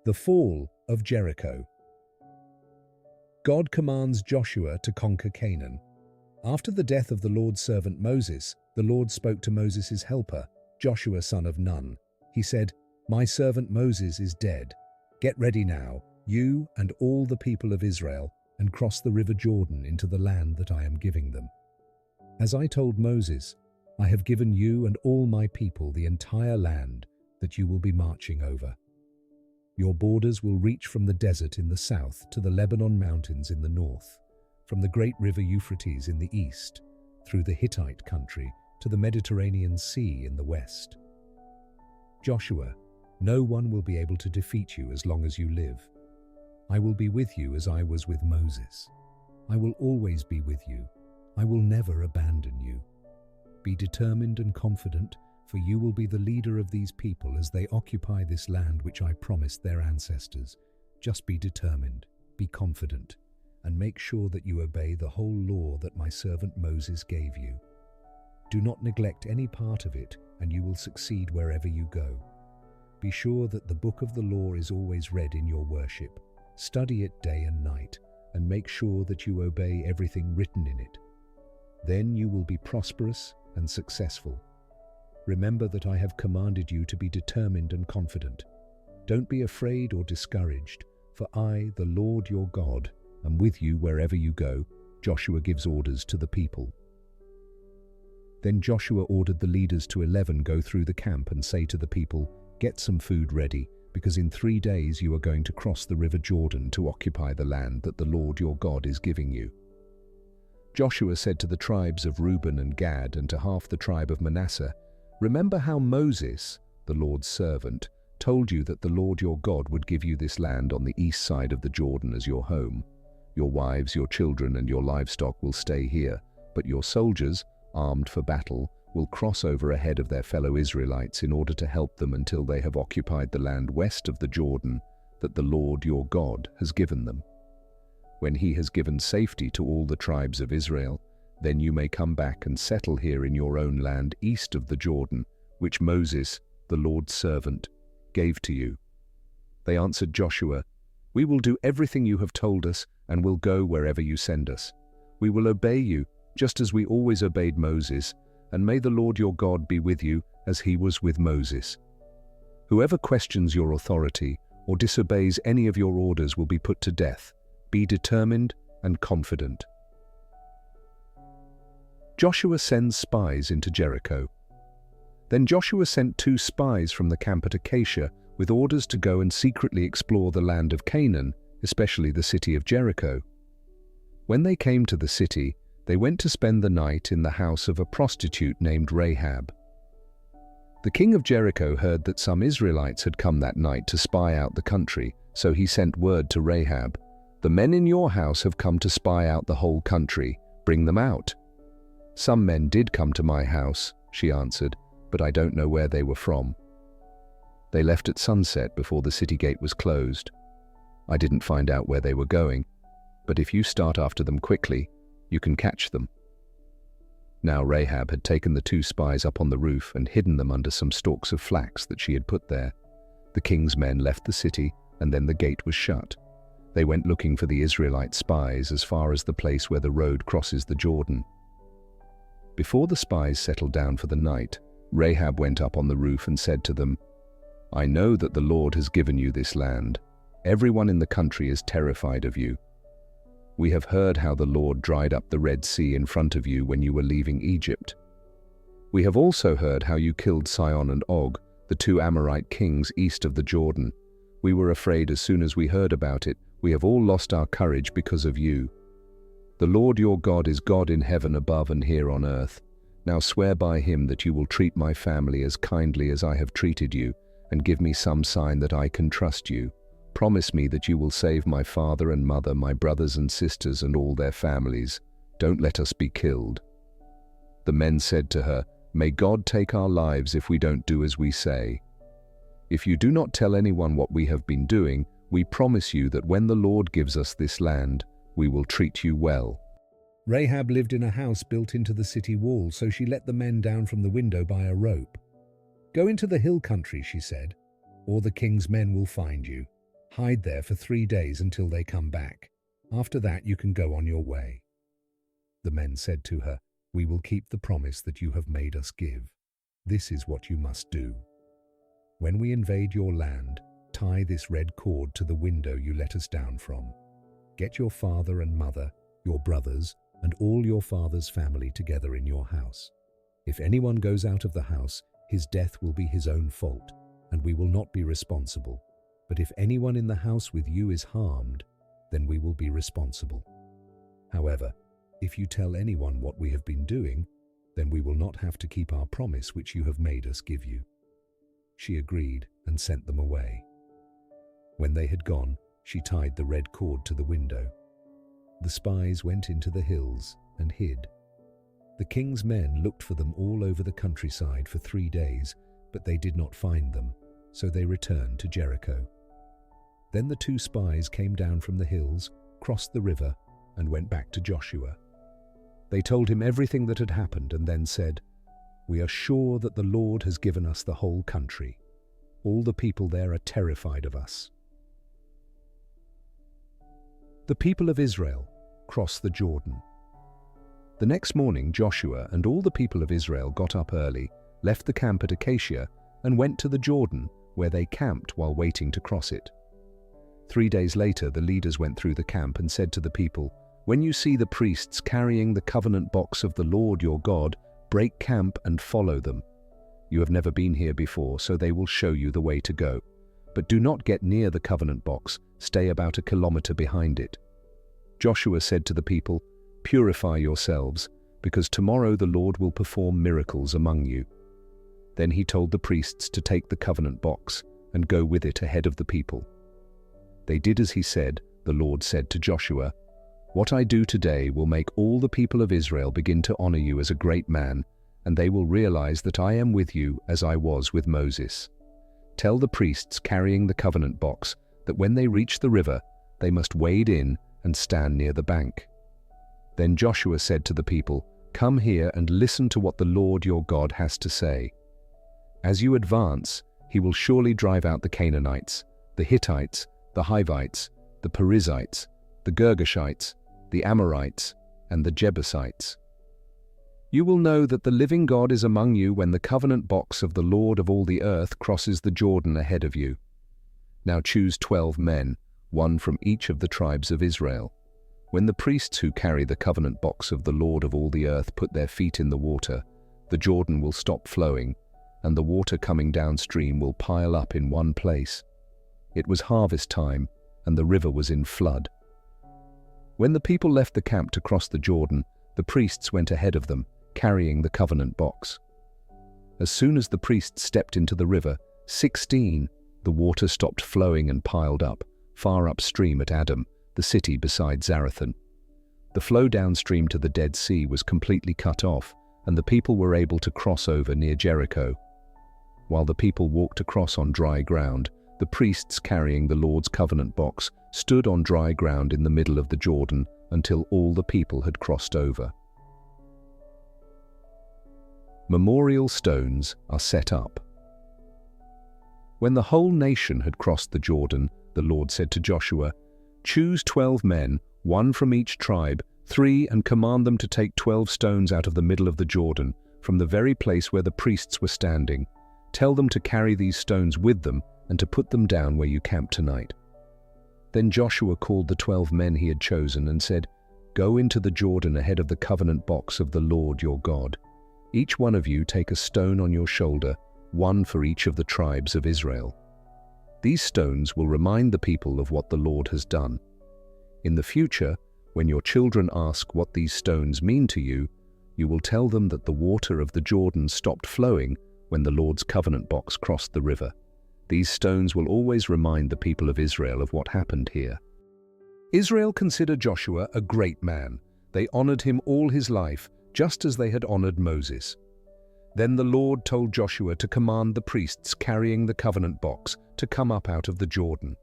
The Fall of Jericho. God commands Joshua to conquer Canaan. After the death of the Lord's servant Moses, the Lord spoke to Moses' helper, Joshua son of Nun. He said, "My servant Moses is dead. Get ready now, you and all the people of Israel, and cross the river Jordan into the land that I am giving them. As I told Moses, I have given you and all my people the entire land that you will be marching over. Your borders will reach from the desert in the south to the Lebanon mountains in the north, from the great river Euphrates in the east, through the Hittite country to the Mediterranean Sea in the west. Joshua, no one will be able to defeat you as long as you live. I will be with you as I was with Moses. I will always be with you. I will never abandon you. Be determined and confident, for you will be the leader of these people as they occupy this land which I promised their ancestors. Just be determined, be confident, and make sure that you obey the whole law that my servant Moses gave you. Do not neglect any part of it, and you will succeed wherever you go. Be sure that the book of the law is always read in your worship. Study it day and night, and make sure that you obey everything written in it. Then you will be prosperous and successful. Remember that I have commanded you to be determined and confident. Don't be afraid or discouraged, for I, the Lord your God, am with you wherever you go." Joshua gives orders to the people. Then Joshua ordered the leaders to 11 go through the camp and say to the people, "Get some food ready, because in 3 days you are going to cross the river Jordan to occupy the land that the Lord your God is giving you." Joshua said to the tribes of Reuben and Gad and to half the tribe of Manasseh, "Remember how Moses, the Lord's servant, told you that the Lord your God would give you this land on the east side of the Jordan as your home. Your wives, your children, and your livestock will stay here, but your soldiers, armed for battle, will cross over ahead of their fellow Israelites in order to help them until they have occupied the land west of the Jordan that the Lord your God has given them. When he has given safety to all the tribes of Israel, then you may come back and settle here in your own land east of the Jordan, which Moses, the Lord's servant, gave to you." They answered Joshua, "We will do everything you have told us and will go wherever you send us. We will obey you, just as we always obeyed Moses, and may the Lord your God be with you as he was with Moses. Whoever questions your authority or disobeys any of your orders will be put to death. Be determined and confident." Joshua sends spies into Jericho. Then Joshua sent 2 spies from the camp at Acacia with orders to go and secretly explore the land of Canaan, especially the city of Jericho. When they came to the city, they went to spend the night in the house of a prostitute named Rahab. The king of Jericho heard that some Israelites had come that night to spy out the country, so he sent word to Rahab, "The men in your house have come to spy out the whole country. Bring them out." "Some men did come to my house," she answered, "but I don't know where they were from. They left at sunset before the city gate was closed. I didn't find out where they were going, but if you start after them quickly, you can catch them." Now Rahab had taken the 2 spies up on the roof and hidden them under some stalks of flax that she had put there. The king's men left the city, and then the gate was shut. They went looking for the Israelite spies as far as the place where the road crosses the Jordan. Before the spies settled down for the night, Rahab went up on the roof and said to them, "I know that the Lord has given you this land. Everyone in the country is terrified of you. We have heard how the Lord dried up the Red Sea in front of you when you were leaving Egypt. We have also heard how you killed Sihon and Og, the 2 Amorite kings east of the Jordan. We were afraid as soon as we heard about it. We have all lost our courage because of you. The Lord your God is God in heaven above and here on earth. Now swear by him that you will treat my family as kindly as I have treated you, and give me some sign that I can trust you. Promise me that you will save my father and mother, my brothers and sisters, and all their families. Don't let us be killed." The men said to her, "May God take our lives if we don't do as we say. If you do not tell anyone what we have been doing, we promise you that when the Lord gives us this land, we will treat you well." Rahab lived in a house built into the city wall, so she let the men down from the window by a rope. "Go into the hill country," she said, "or the king's men will find you. Hide there for 3 days until they come back. After that you can go on your way." The men said to her, "We will keep the promise that you have made us give. This is what you must do. When we invade your land, tie this red cord to the window you let us down from. Get your father and mother, your brothers, and all your father's family together in your house. If anyone goes out of the house, his death will be his own fault, and we will not be responsible. But if anyone in the house with you is harmed, then we will be responsible. However, if you tell anyone what we have been doing, then we will not have to keep our promise which you have made us give you." She agreed and sent them away. When they had gone, she tied the red cord to the window. The spies went into the hills and hid. The king's men looked for them all over the countryside for 3 days, but they did not find them, so they returned to Jericho. Then the 2 spies came down from the hills, crossed the river, and went back to Joshua. They told him everything that had happened and then said, "We are sure that the Lord has given us the whole country. All the people there are terrified of us." The people of Israel crossed the Jordan. The next morning Joshua and all the people of Israel got up early, left the camp at Acacia, and went to the Jordan, where they camped while waiting to cross it. 3 days later the leaders went through the camp and said to the people, "When you see the priests carrying the covenant box of the Lord your God, break camp and follow them. You have never been here before, so they will show you the way to go. But do not get near the covenant box, stay about 1 kilometer behind it." Joshua said to the people, "Purify yourselves, because tomorrow the Lord will perform miracles among you." Then he told the priests to take the covenant box and go with it ahead of the people. They did as he said. The Lord said to Joshua, "What I do today will make all the people of Israel begin to honor you as a great man, and they will realize that I am with you as I was with Moses. Tell the priests carrying the covenant box that when they reach the river, they must wade in and stand near the bank." Then Joshua said to the people, "Come here and listen to what the Lord your God has to say. As you advance, he will surely drive out the Canaanites, the Hittites, the Hivites, the Perizzites, the Girgashites, the Amorites, and the Jebusites. You will know that the living God is among you when the covenant box of the Lord of all the earth crosses the Jordan ahead of you. Now choose 12 men, 1 from each of the tribes of Israel. When the priests who carry the covenant box of the Lord of all the earth put their feet in the water, the Jordan will stop flowing, and the water coming downstream will pile up in one place. It was harvest time, and the river was in flood. When the people left the camp to cross the Jordan, the priests went ahead of them, carrying the covenant box. As soon as the priests stepped into the river, 16, the water stopped flowing and piled up, far upstream at Adam, the city beside Zarethan. The flow downstream to the Dead Sea was completely cut off, and the people were able to cross over near Jericho. While the people walked across on dry ground, the priests carrying the Lord's covenant box stood on dry ground in the middle of the Jordan until all the people had crossed over. Memorial stones are set up. When the whole nation had crossed the Jordan, the Lord said to Joshua, "Choose 12 men, 1 from each tribe, 3, and command them to take 12 stones out of the middle of the Jordan, from the very place where the priests were standing. Tell them to carry these stones with them and to put them down where you camp tonight." Then Joshua called the 12 men he had chosen and said, "Go into the Jordan ahead of the covenant box of the Lord your God. Each one of you take a stone on your shoulder, 1 for each of the tribes of Israel. These stones will remind the people of what the Lord has done. In the future, when your children ask what these stones mean to you, you will tell them that the water of the Jordan stopped flowing when the Lord's covenant box crossed the river. These stones will always remind the people of Israel of what happened here." Israel considered Joshua a great man. They honored him all his life, just as they had honored Moses. Then the Lord told Joshua to command the priests carrying the covenant box to come up out of the Jordan.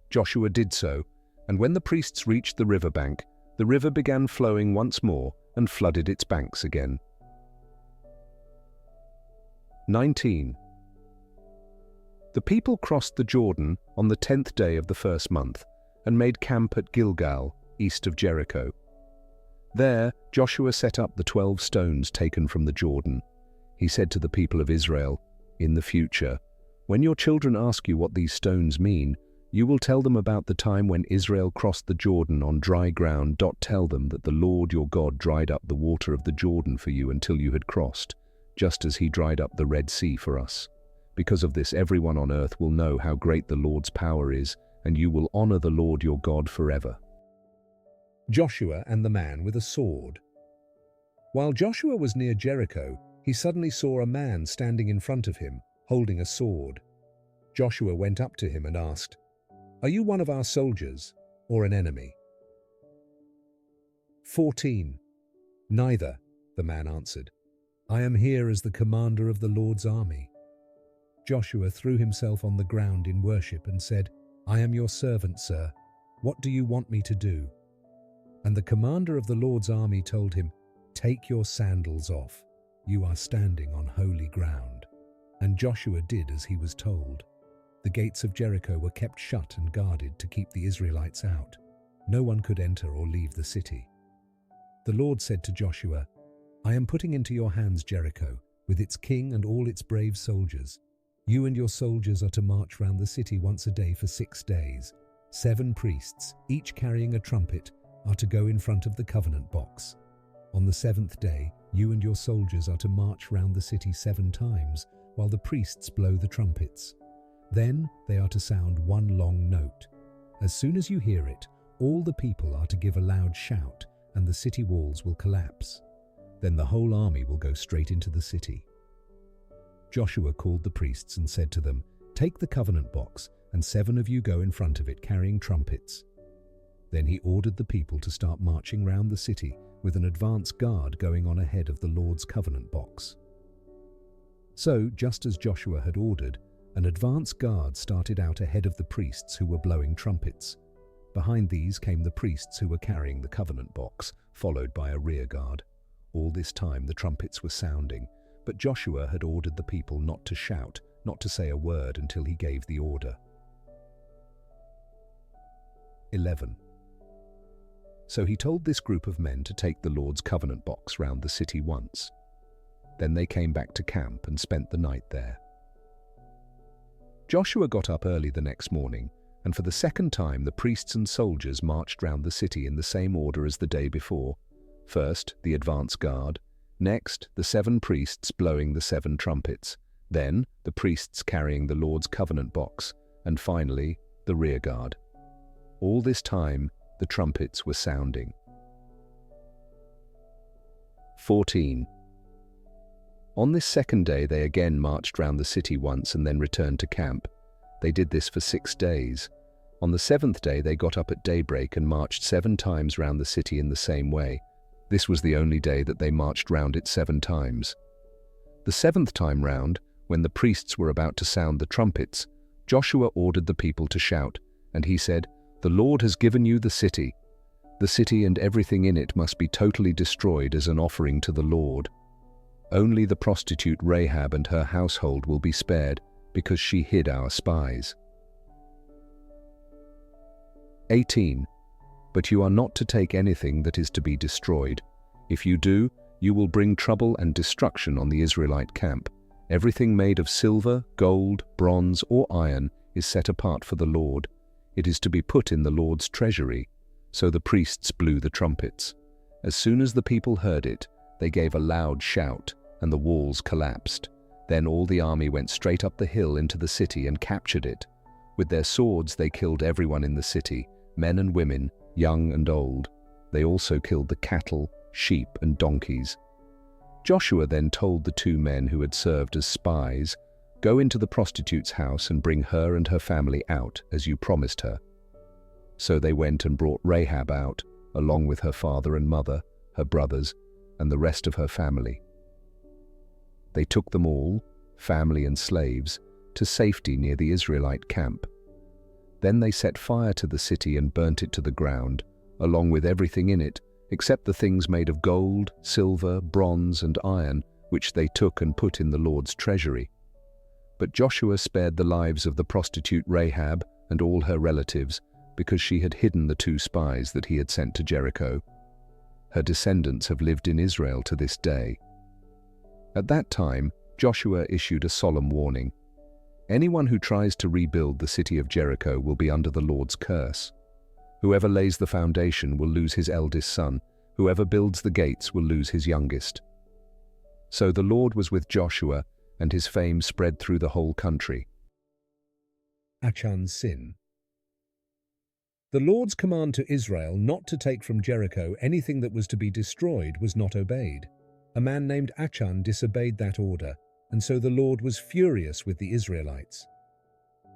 Joshua did so, and when the priests reached the riverbank, the river began flowing once more and flooded its banks again. 19. The people crossed the Jordan on the 10th day of the first month and made camp at Gilgal, east of Jericho. There, Joshua set up the 12 stones taken from the Jordan. He said to the people of Israel, "In the future, when your children ask you what these stones mean, you will tell them about the time when Israel crossed the Jordan on dry ground. Tell them that the Lord your God dried up the water of the Jordan for you until you had crossed, just as he dried up the Red Sea for us. Because of this, everyone on earth will know how great the Lord's power is, and you will honor the Lord your God forever." Joshua and the man with a sword. While Joshua was near Jericho, he suddenly saw a man standing in front of him, holding a sword. Joshua went up to him and asked, "Are you one of our soldiers or an enemy?" 14. "Neither," the man answered. "I am here as the commander of the Lord's army." Joshua threw himself on the ground in worship and said, "I am your servant, sir. What do you want me to do?" And the commander of the Lord's army told him, "Take your sandals off. You are standing on holy ground." And Joshua did as he was told. The gates of Jericho were kept shut and guarded to keep the Israelites out. No one could enter or leave the city. The Lord said to Joshua, "I am putting into your hands Jericho, with its king and all its brave soldiers. You and your soldiers are to march round the city once a day for 6 days. 7 priests, each carrying a trumpet, are to go in front of the covenant box. On the 7th day, you and your soldiers are to march round the city 7 times, while the priests blow the trumpets. Then they are to sound one long note. As soon as you hear it, all the people are to give a loud shout, and the city walls will collapse. Then the whole army will go straight into the city." Joshua called the priests and said to them, "Take the covenant box, and 7 of you go in front of it carrying trumpets." Then he ordered the people to start marching round the city with an advance guard going on ahead of the Lord's covenant box. So, just as Joshua had ordered, an advance guard started out ahead of the priests who were blowing trumpets. Behind these came the priests who were carrying the covenant box, followed by a rear guard. All this time the trumpets were sounding, but Joshua had ordered the people not to shout, not to say a word until he gave the order. 11. So he told this group of men to take the Lord's covenant box round the city once. Then they came back to camp and spent the night there. Joshua got up early the next morning, and for the second time the priests and soldiers marched round the city in the same order as the day before. First, the advance guard. Next, the 7 priests blowing the 7 trumpets. Then, the priests carrying the Lord's covenant box. And finally, the rear guard. All this time, the trumpets were sounding. 14. On this second day they again marched round the city once and then returned to camp. They did this for 6 days. On the 7th day they got up at daybreak and marched 7 times round the city in the same way. This was the only day that they marched round it 7 times. The 7th time round, when the priests were about to sound the trumpets, Joshua ordered the people to shout, and he said, "The Lord has given you the city. The city and everything in it must be totally destroyed as an offering to the Lord. Only the prostitute Rahab and her household will be spared, because she hid our spies." 18. But you are not to take anything that is to be destroyed. If you do, you will bring trouble and destruction on the Israelite camp. Everything made of silver, gold, bronze, or iron is set apart for the Lord. It is to be put in the Lord's treasury. So the priests blew the trumpets. As soon as the people heard it, they gave a loud shout, and the walls collapsed. Then all the army went straight up the hill into the city and captured it. With their swords they killed everyone in the city, men and women, young and old. They also killed the cattle, sheep, and donkeys. Joshua then told the 2 men who had served as spies, "Go into the prostitute's house and bring her and her family out, as you promised her." So they went and brought Rahab out, along with her father and mother, her brothers, and the rest of her family. They took them all, family and slaves, to safety near the Israelite camp. Then they set fire to the city and burnt it to the ground, along with everything in it, except the things made of gold, silver, bronze, and iron, which they took and put in the Lord's treasury. But Joshua spared the lives of the prostitute Rahab and all her relatives because she had hidden the 2 spies that he had sent to Jericho. Her descendants have lived in Israel to this day. At that time, Joshua issued a solemn warning. Anyone who tries to rebuild the city of Jericho will be under the Lord's curse. Whoever lays the foundation will lose his eldest son. Whoever builds the gates will lose his youngest. So the Lord was with Joshua, and his fame spread through the whole country. Achan's sin. The Lord's command to Israel not to take from Jericho anything that was to be destroyed was not obeyed. A man named Achan disobeyed that order, and so the Lord was furious with the Israelites.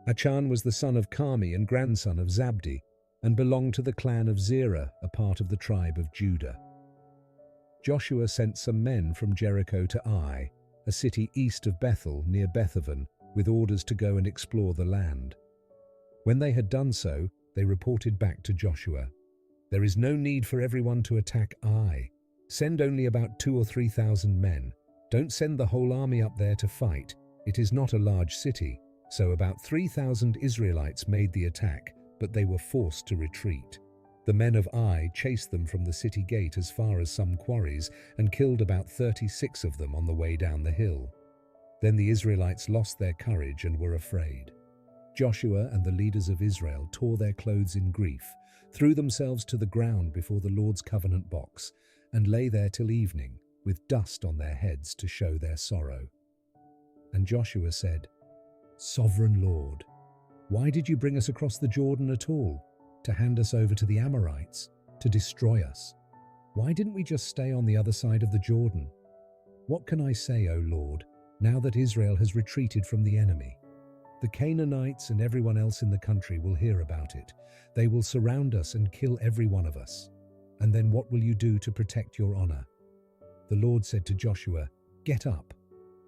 Achan was the son of Carmi and grandson of Zabdi, and belonged to the clan of Zerah, a part of the tribe of Judah. Joshua sent some men from Jericho to Ai, a city east of Bethel near Bethaven, with orders to go and explore the land. When they had done so, they reported back to Joshua, "There is no need for everyone to attack Ai. Send only about 2,000 or 3,000 men. Don't send the whole army up there to fight. It is not a large city." So about 3,000 Israelites made the attack, but they were forced to retreat. The men of Ai chased them from the city gate as far as some quarries and killed about 36 of them on the way down the hill. Then the Israelites lost their courage and were afraid. Joshua and the leaders of Israel tore their clothes in grief, threw themselves to the ground before the Lord's covenant box, and lay there till evening, with dust on their heads to show their sorrow. And Joshua said, "Sovereign Lord, why did you bring us across the Jordan at all? To hand us over to the Amorites, to destroy us? Why didn't we just stay on the other side of the Jordan? What can I say, O Lord, now that Israel has retreated from the enemy? The Canaanites and everyone else in the country will hear about it. They will surround us and kill every one of us. And then what will you do to protect your honor?" The Lord said to Joshua, "Get up.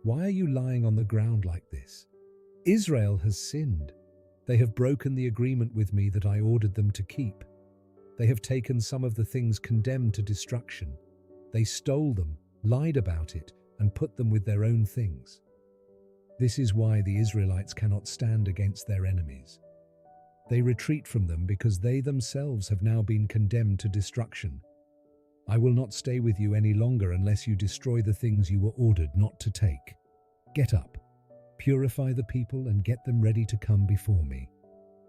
Why are you lying on the ground like this? Israel has sinned. They have broken the agreement with me that I ordered them to keep. They have taken some of the things condemned to destruction. They stole them, lied about it, and put them with their own things. This is why the Israelites cannot stand against their enemies. They retreat from them because they themselves have now been condemned to destruction. I will not stay with you any longer unless you destroy the things you were ordered not to take. Get up, purify the people and get them ready to come before me.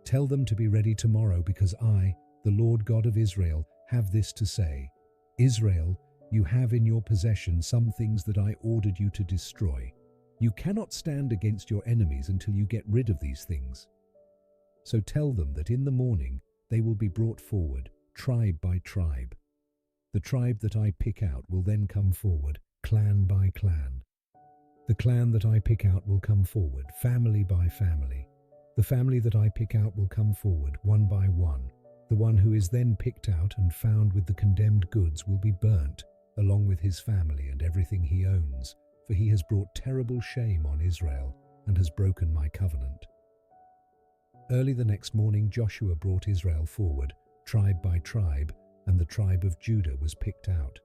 Tell them to be ready tomorrow because I, the Lord God of Israel, have this to say. Israel, you have in your possession some things that I ordered you to destroy. You cannot stand against your enemies until you get rid of these things. So tell them that in the morning they will be brought forward, tribe by tribe. The tribe that I pick out will then come forward, clan by clan. The clan that I pick out will come forward, family by family. The family that I pick out will come forward, one by one. The one who is then picked out and found with the condemned goods will be burnt, along with his family and everything he owns, for he has brought terrible shame on Israel and has broken my covenant." Early the next morning Joshua brought Israel forward, tribe by tribe, and the tribe of Judah was picked out.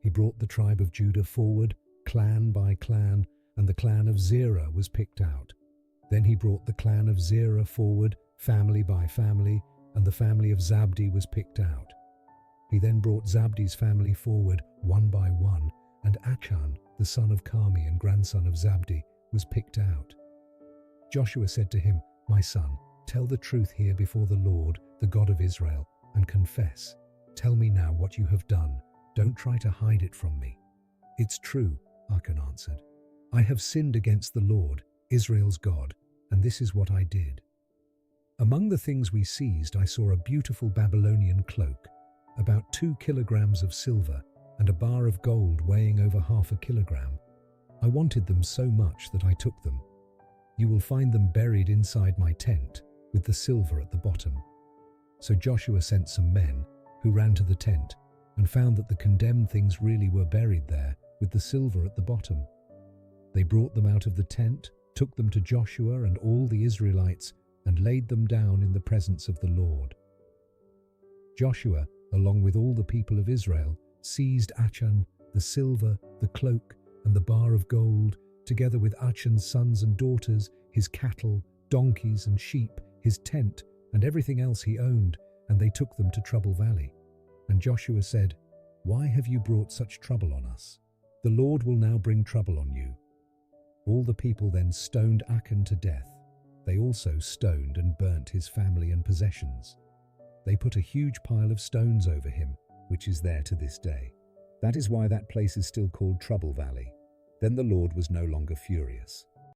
He brought the tribe of Judah forward, clan by clan, and the clan of Zerah was picked out. Then he brought the clan of Zerah forward, family by family, and the family of Zabdi was picked out. He then brought Zabdi's family forward, one by one, and Achan, the son of Carmi and grandson of Zabdi, was picked out. Joshua said to him, "My son, tell the truth here before the Lord, the God of Israel, and confess. Tell me now what you have done. Don't try to hide it from me." "It's true," Achan answered. "I have sinned against the Lord, Israel's God, and this is what I did. Among the things we seized, I saw a beautiful Babylonian cloak, about 2 kilograms of silver, and a bar of gold weighing over 0.5 kilogram. I wanted them so much that I took them. You will find them buried inside my tent, with the silver at the bottom." So Joshua sent some men, who ran to the tent, and found that the condemned things really were buried there, with the silver at the bottom. They brought them out of the tent, took them to Joshua and all the Israelites, and laid them down in the presence of the Lord. Joshua, along with all the people of Israel, seized Achan, the silver, the cloak, and the bar of gold, together with Achan's sons and daughters, his cattle, donkeys and sheep, his tent, and everything else he owned, and they took them to Trouble Valley. And Joshua said, "Why have you brought such trouble on us? The Lord will now bring trouble on you." All the people then stoned Achan to death. They also stoned and burnt his family and possessions. They put a huge pile of stones over him, which is there to this day. That is why that place is still called Trouble Valley. Then the Lord was no longer furious.